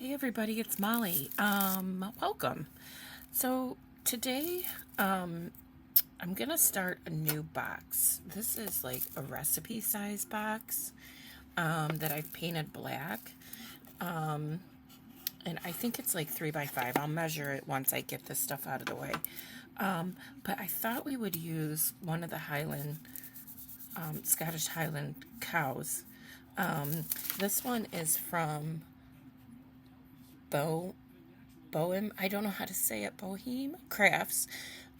Hey everybody, it's Molly. Welcome. So today, I'm gonna start a new box. This is like a recipe size box, that I've painted black. And I think it's like 3 by 5. I'll measure it once I get this stuff out of the way. But I thought we would use one of the Highland, Scottish Highland cows. This one is from Bohem, I don't know how to say it, Bohem Crafts.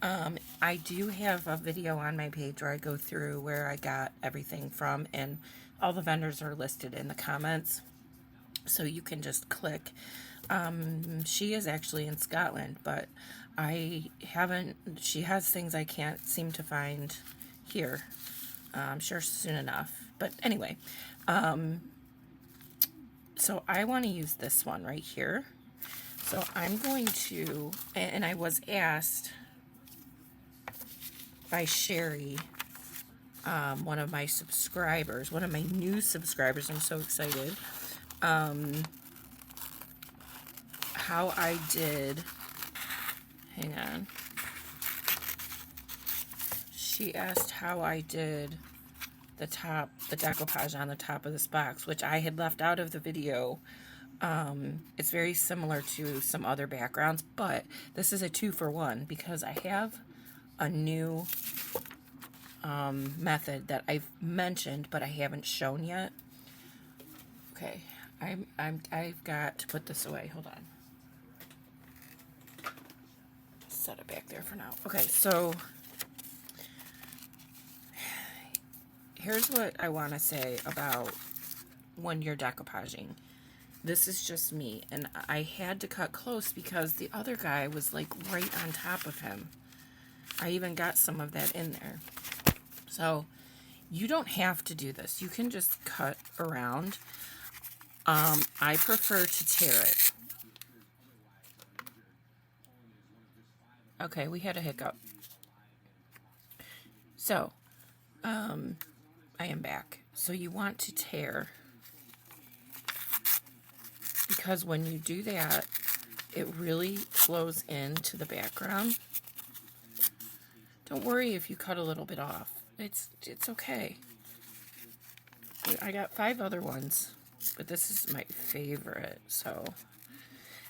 I do have a video on my page where I go through where I got everything from, and all the vendors are listed in the comments, so you can just click. She is actually in Scotland, but she has things I can't seem to find here. I'm sure soon enough. But anyway, so I want to use this one right here. So I'm going to, and I was asked by Sherry, one of my subscribers, one of my new subscribers, I'm so excited, how I did, hang on, she asked how I did the decoupage on the top of this box, which I had left out of the video. It's very similar to some other backgrounds, but this is a 2-for-1 because I have a new method that I've mentioned but I haven't shown yet. Okay, I've got to put this away. Hold on. Set it back there for now. Okay, so here's what I want to say about when you're decoupaging. This is just me, and I had to cut close because the other guy was like right on top of him. I even got some of that in there. So you don't have to do this. You can just cut around. I prefer to tear it. Okay, we had a hiccup. So, I am back. So you want to tear, because when you do that, it really flows into the background. Don't worry if you cut a little bit off. It's okay. I got 5 other ones, but this is my favorite. So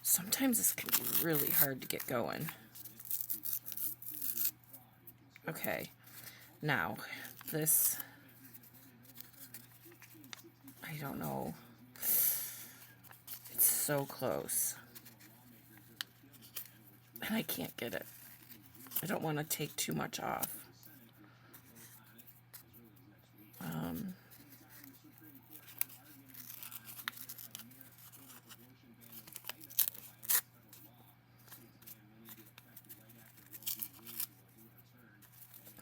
sometimes this can be really hard to get going. Okay, now this, I don't know. It's so close. And I can't get it. I don't want to take too much off.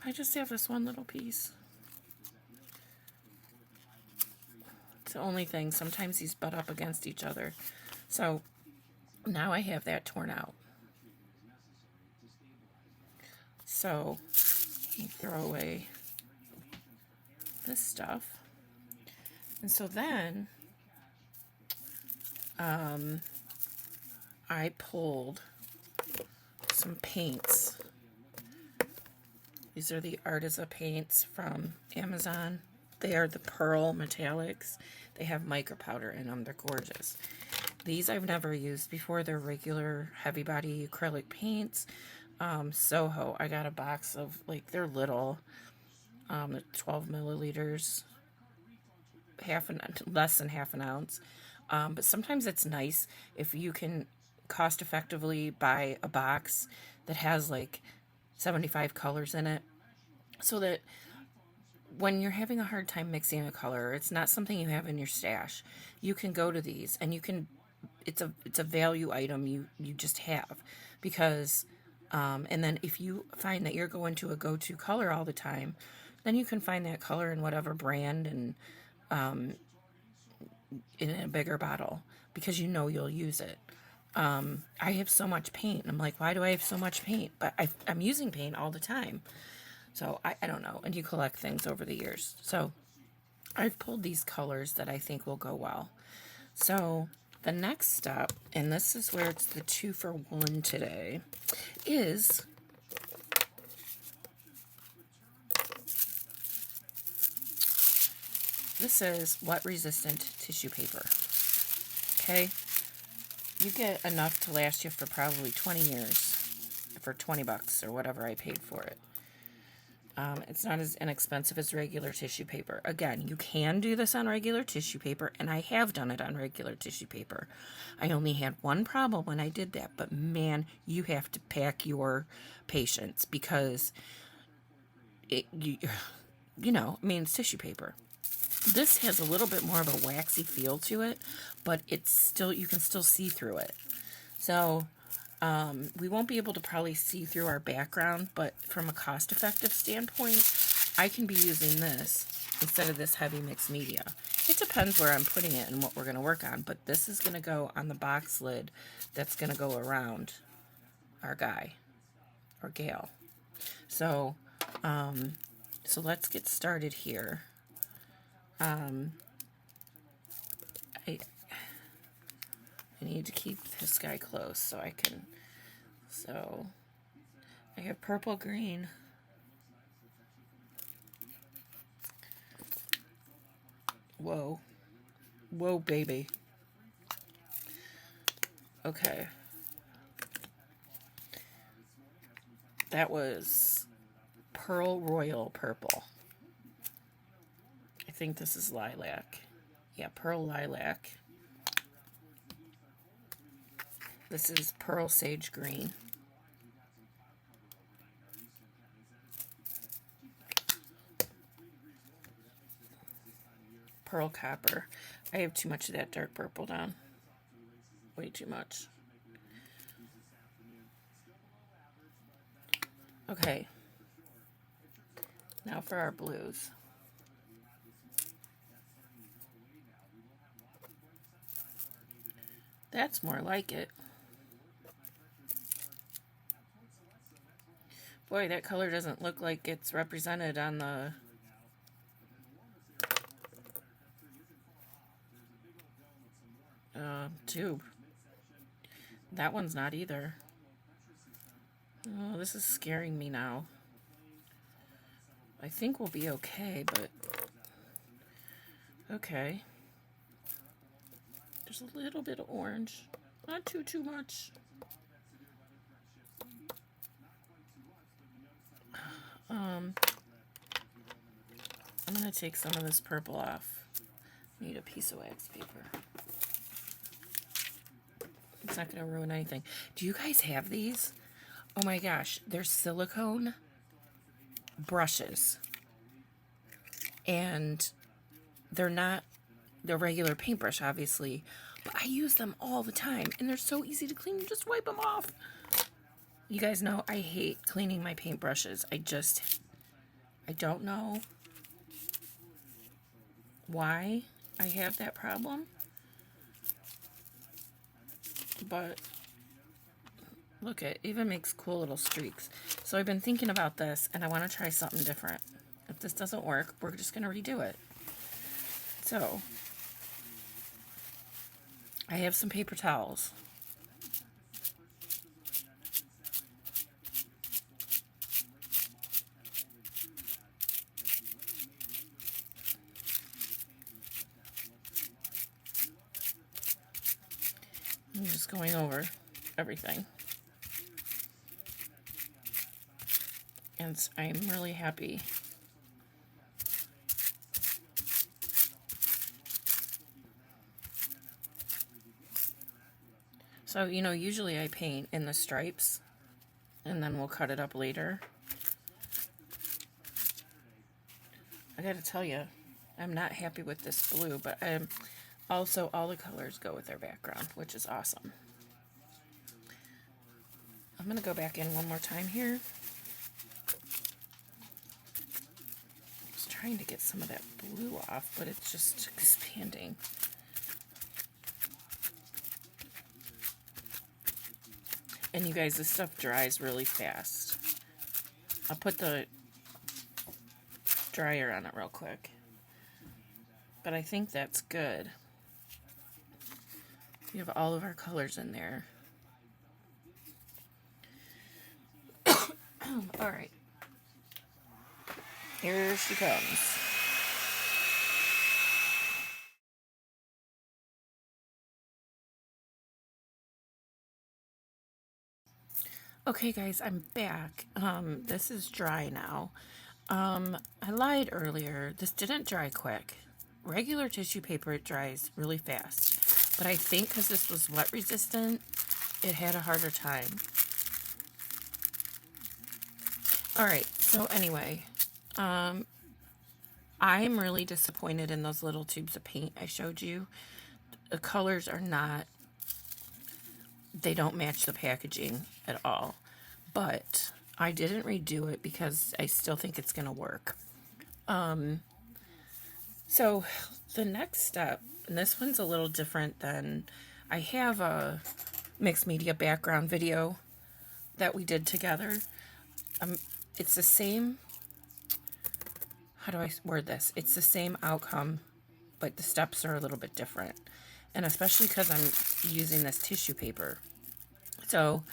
I just have this one little piece. It's the only thing. Sometimes these butt up against each other. So now I have that torn out. So you throw away this stuff. And so then I pulled some paints. These are the Artisa paints from Amazon. They are the Pearl Metallics. They have micro powder in them. They're gorgeous. These I've never used before. They're regular heavy body acrylic paints. Soho. I got a box of, like, they're little. 12 milliliters. Less than half an ounce. But sometimes it's nice if you can cost effectively buy a box that has like 75 colors in it, so that when you're having a hard time mixing a color, it's not something you have in your stash. You can go to these and you can, it's a value item you just have, because and then if you find that you're going to a go-to color all the time, then you can find that color in whatever brand and in a bigger bottle, because you know you'll use it. I have so much paint, and I'm like, why do I have so much paint? But I'm using paint all the time. So I don't know. And you collect things over the years. So I've pulled these colors that I think will go well. So The next step, and this is where it's the 2-for-1 today, is this is wet resistant tissue paper. Okay? You get enough to last you for probably 20 years for 20 bucks or whatever I paid for it. It's not as inexpensive as regular tissue paper. Again, you can do this on regular tissue paper, and I have done it on regular tissue paper. I only had one problem when I did that, but man, you have to pack your patience because you know, I mean, it's tissue paper. This has a little bit more of a waxy feel to it, but it's still, you can still see through it. So we won't be able to probably see through our background, but from a cost-effective standpoint, I can be using this instead of this heavy mixed media. It depends where I'm putting it and what we're going to work on, but this is going to go on the box lid that's going to go around our guy or gal. So, so let's get started here. I need to keep this guy close so I can, so I have purple, green, whoa, baby, okay, that was Pearl Royal Purple. I think this is lilac. Yeah, Pearl Lilac. This is Pearl Sage Green. Pearl Copper. I have too much of that dark purple down. Way too much. Okay. Now for our blues. That's more like it. Boy, that color doesn't look like it's represented on the tube. That one's not either. Oh, this is scaring me now. I think we'll be okay, but okay. There's a little bit of orange. Not too much. I'm going to take some of this purple off. Need a piece of wax paper. It's not going to ruin anything. Do you guys have these? Oh my gosh, they're silicone brushes. And they're not the regular paintbrush, obviously, but I use them all the time, and they're so easy to clean. You just wipe them off. You guys know I hate cleaning my paintbrushes. I don't know why I have that problem, but look, it even makes cool little streaks. So I've been thinking about this, and I want to try something different. If this doesn't work, we're just going to redo it. So I have some paper towels. I'm just going over everything. And I'm really happy. So, you know, usually I paint in the stripes, and then we'll cut it up later. I gotta tell you, I'm not happy with this blue, but also all the colors go with their background, which is awesome. I'm gonna go back in one more time here. I was trying to get some of that blue off, but it's just expanding. And you guys, this stuff dries really fast. I'll put the dryer on it real quick. But I think that's good. You have all of our colors in there. All right. Here she comes. Okay, guys, I'm back. This is dry now. I lied earlier. This didn't dry quick. Regular tissue paper, it dries really fast. But I think because this was wet resistant, it had a harder time. All right, so anyway, I'm really disappointed in those little tubes of paint I showed you. The colors are not, they don't match the packaging at all. But I didn't redo it because I still think it's going to work. So the next step, and this one's a little different than, I have a mixed media background video that we did together. It's the same, how do I word this? It's the same outcome, but the steps are a little bit different. And especially because I'm using this tissue paper. So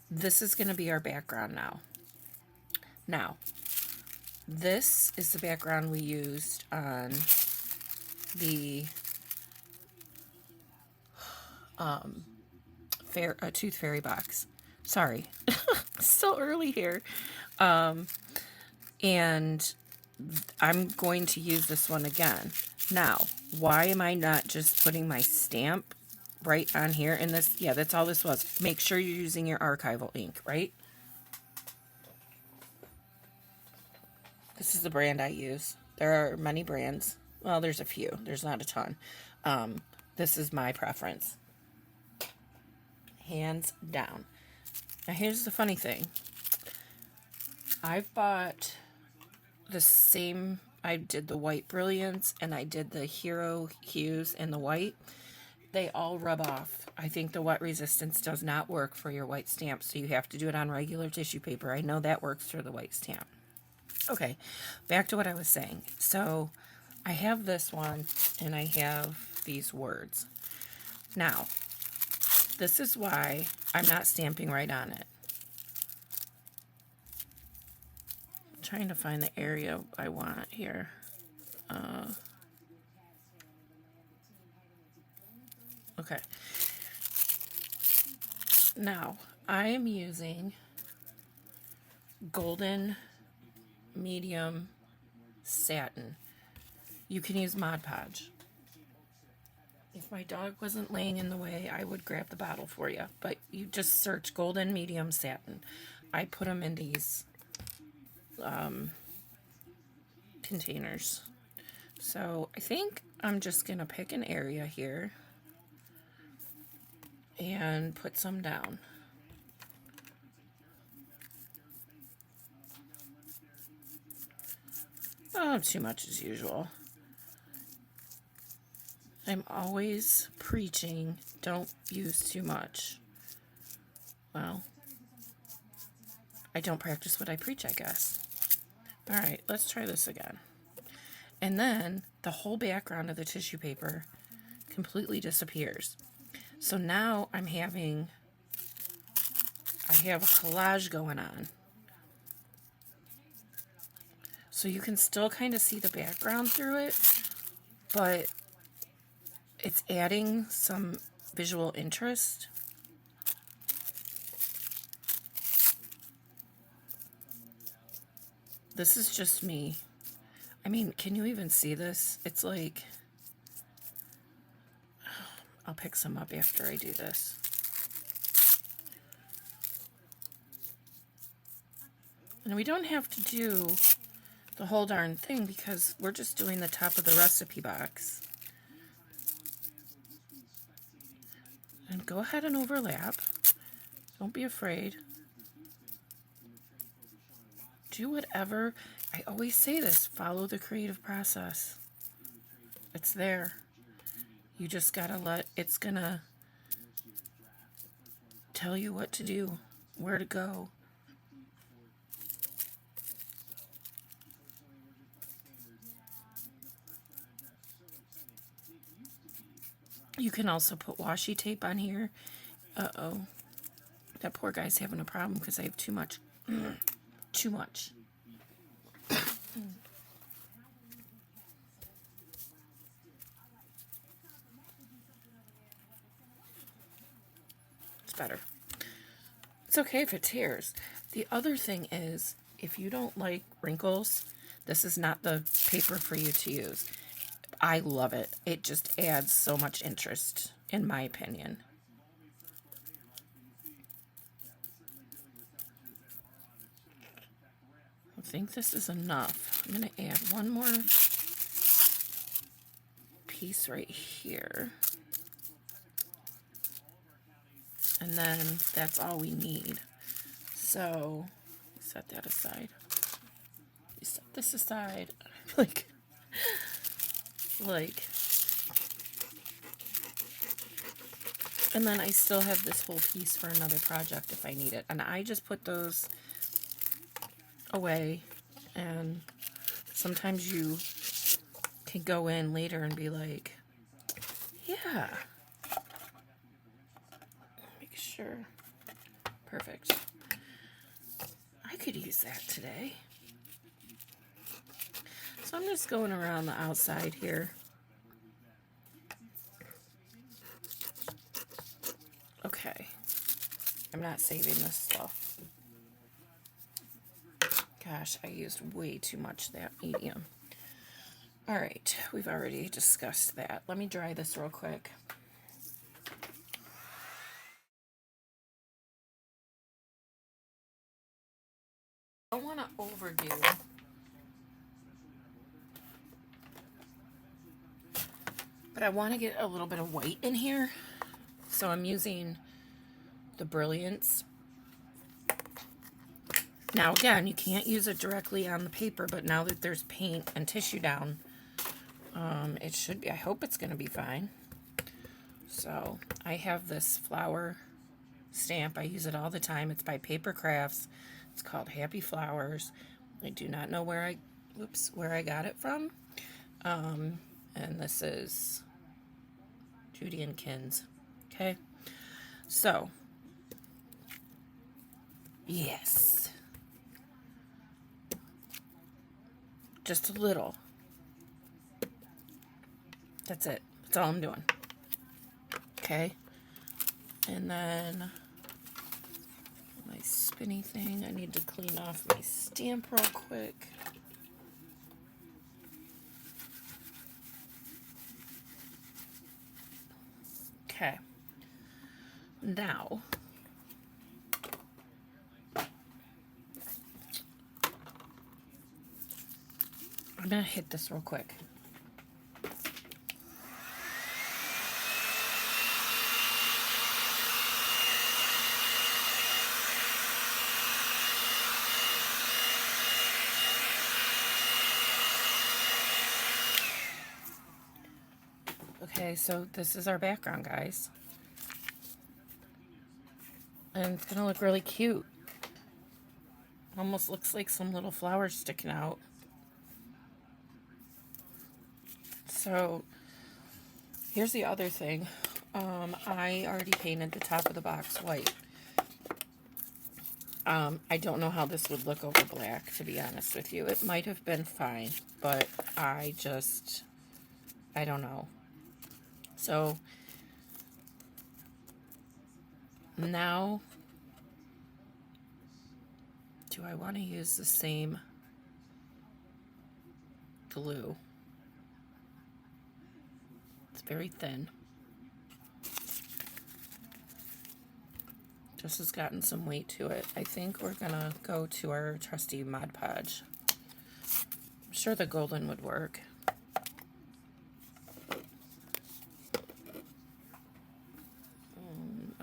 this is going to be our background now. Now, this is the background we used on the Tooth Fairy box. Sorry, still early here. And I'm going to use this one again. Now, why am I not just putting my stamp right on here? And this, yeah, that's all this was. Make sure you're using your archival ink, right? This is the brand I use. There are many brands. Well, there's a few. There's not a ton. This is my preference. Hands down. Now, here's the funny thing. I've bought the same, I did the white brilliance and I did the hero hues in the white. They all rub off. I think the wet resistance does not work for your white stamp, so you have to do it on regular tissue paper. I know that works for the white stamp. Okay, back to what I was saying. So I have this one and I have these words. Now, this is why I'm not stamping right on it. I'm trying to find the area I want here. Okay. Now, I am using golden medium satin. You can use Mod Podge. If my dog wasn't laying in the way, I would grab the bottle for you. But you just search golden medium satin. I put them in these containers. So I think I'm just going to pick an area here and put some down. Oh, too much as usual. I'm always preaching, don't use too much. Well, I don't practice what I preach, I guess. All right, let's try this again. And then the whole background of the tissue paper completely disappears. So now I have a collage going on. So you can still kind of see the background through it, but it's adding some visual interest. This is just me. I mean, can you even see this? It's like, I'll pick some up after I do this. And we don't have to do the whole darn thing because we're just doing the top of the recipe box. And go ahead and overlap. Don't be afraid. Do whatever. I always say this, follow the creative process. It's there. You just gotta it's gonna tell you what to do, where to go. You can also put washi tape on here. Uh-oh. That poor guy's having a problem because I have too much. Too much. It's better. It's okay if it tears. The other thing is, if you don't like wrinkles, this is not the paper for you to use. I love it. It just adds so much interest, in my opinion. I think this is enough. I'm going to add one more piece right here. And then that's all we need. So, set that aside. We set this aside. like, and then I still have this whole piece for another project if I need it. And I just put those away, and sometimes you can go in later and be like, yeah. Make sure. Perfect. I could use that today. So I'm just going around the outside here. Okay. I'm not saving this stuff. Gosh, I used way too much of that medium. All right, we've already discussed that. Let me dry this real quick. I don't want to overdo. But I want to get a little bit of white in here. So I'm using the Brilliance. Now again, you can't use it directly on the paper, but now that there's paint and tissue down, it should be, I hope it's going to be fine. So I have this flower stamp. I use it all the time. It's by Paper Crafts. It's called Happy Flowers. I do not know where I got it from. And this is Judy and Kins. Okay. So, yes. Just a little. That's it. That's all I'm doing. Okay. And then my spinny thing. I need to clean off my stamp real quick. Okay. Now, I'm going to hit this real quick. Okay, so this is our background, guys. And it's gonna look really cute. Almost looks like some little flowers sticking out. So, here's the other thing. I already painted the top of the box white. I don't know how this would look over black, to be honest with you. It might have been fine, but I don't know. So, now, do I want to use the same glue? It's very thin. This has gotten some weight to it. I think we're going to go to our trusty Mod Podge. I'm sure the golden would work.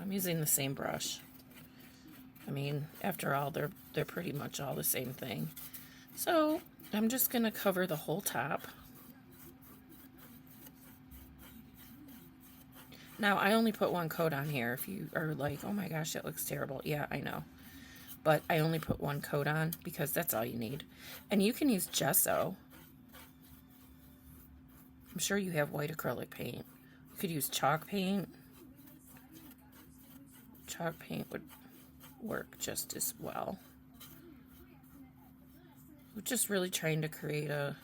I'm using the same brush. I mean, after all, they're pretty much all the same thing. So, I'm just going to cover the whole top. Now, I only put one coat on here. If you are like, oh my gosh, that looks terrible. Yeah, I know. But I only put one coat on because that's all you need. And you can use gesso. I'm sure you have white acrylic paint. You Could use chalk paint. Chalk paint would work just as well. We're just really trying to create a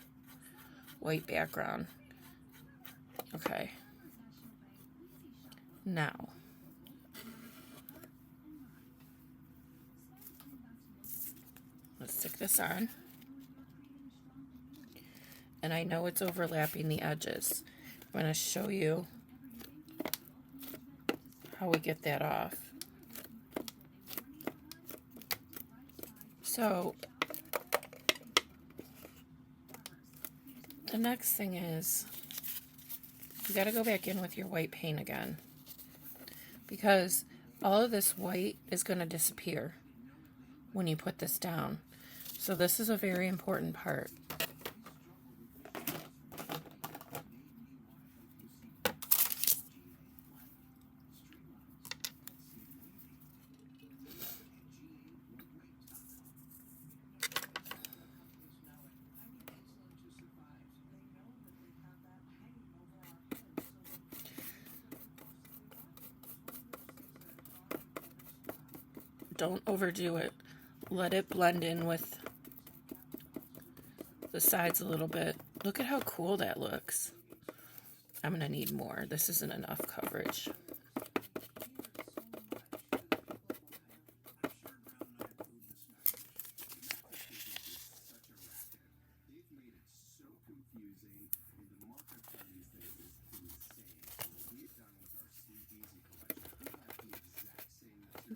white background. Okay. Now, let's stick this on. And I know it's overlapping the edges. I'm going to show you how we get that off. So, the next thing is, you got to go back in with your white paint again, because all of this white is going to disappear when you put this down. So this is a very important part. Don't overdo it. Let it blend in with the sides a little bit. Look at how cool that looks. I'm going to need more. This isn't enough coverage.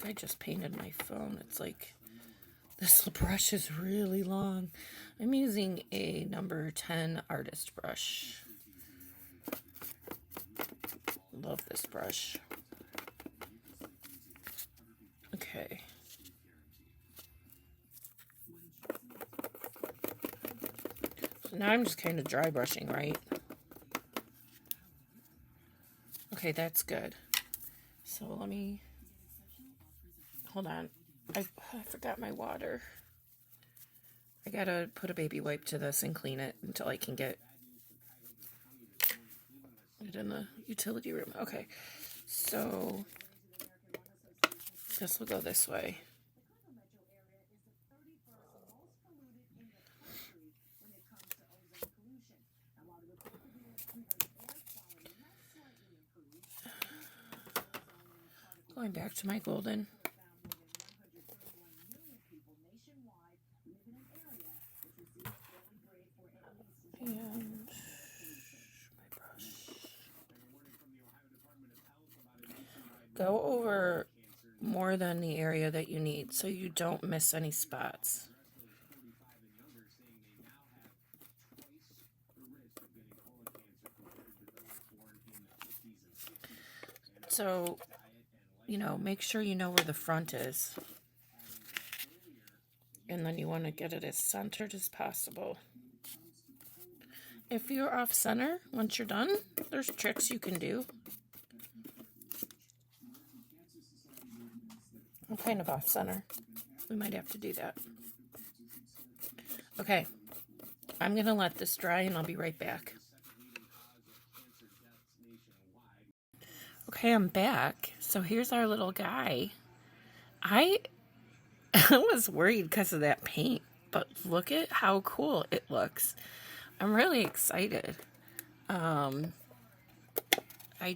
I just painted my phone. It's like, this brush is really long. I'm using a number 10 artist brush. Love this brush. Okay. So now I'm just kind of dry brushing, right? Okay, that's good. So let me... Hold on. I forgot my water. I gotta put a baby wipe to this and clean it until I can get it in the utility room. Okay, so this will go this way. Going back to my golden. And my brush. Go over more than the area that you need so you don't miss any spots. So, you know, make sure you know where the front is. And then you want to get it as centered as possible. If you're off center, once you're done, there's tricks you can do. I'm kind of off center. We might have to do that. Okay, I'm going to let this dry and I'll be right back. Okay, I'm back. So here's our little guy. I was worried because of that paint, but look at how cool it looks. I'm really excited. I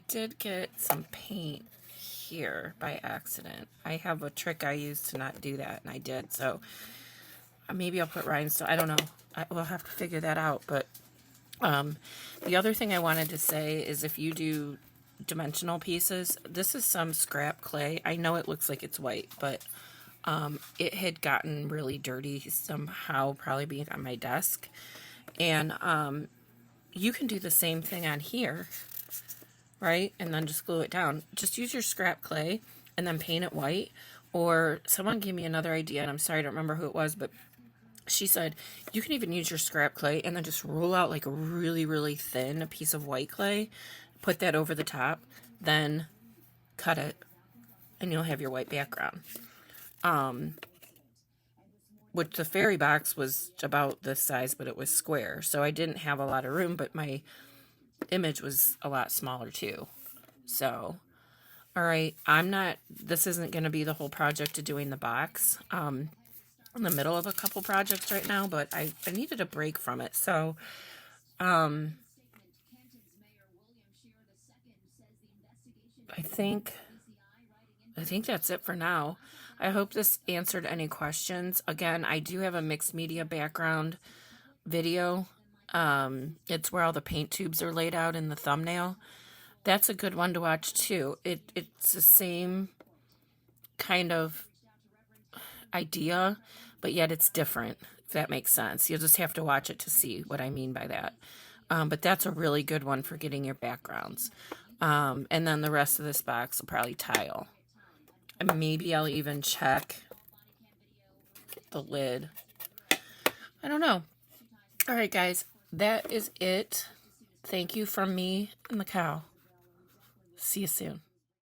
did get some paint here by accident. I have a trick I use to not do that, and I did. So maybe I'll put rhinestone. I don't know. We'll have to figure that out. But the other thing I wanted to say is if you do dimensional pieces, this is some scrap clay. I know it looks like it's white, but it had gotten really dirty somehow, probably being on my desk. And you can do the same thing on here, right? And then just glue it down. Just use your scrap clay and then paint it white. Or someone gave me another idea, and I'm sorry, I don't remember who it was, but she said you can even use your scrap clay and then just roll out like a really, really thin piece of white clay, put that over the top, then cut it, and you'll have your white background. Which the fairy box was about this size, but it was square. So I didn't have a lot of room, but my image was a lot smaller too. So, all right, this isn't going to be the whole project of doing the box. I'm in the middle of a couple projects right now, but I needed a break from it. So, um, I think that's it for now. I hope this answered any questions. Again, I do have a mixed media background video. It's where all the paint tubes are laid out in the thumbnail. That's a good one to watch too. It's the same kind of idea, but yet it's different, if that makes sense. You'll just have to watch it to see what I mean by that. But that's a really good one for getting your backgrounds. And then the rest of this box will probably tile. And maybe I'll even check the lid. I don't know. All right, guys, that is it. Thank you from me and the cow. See you soon.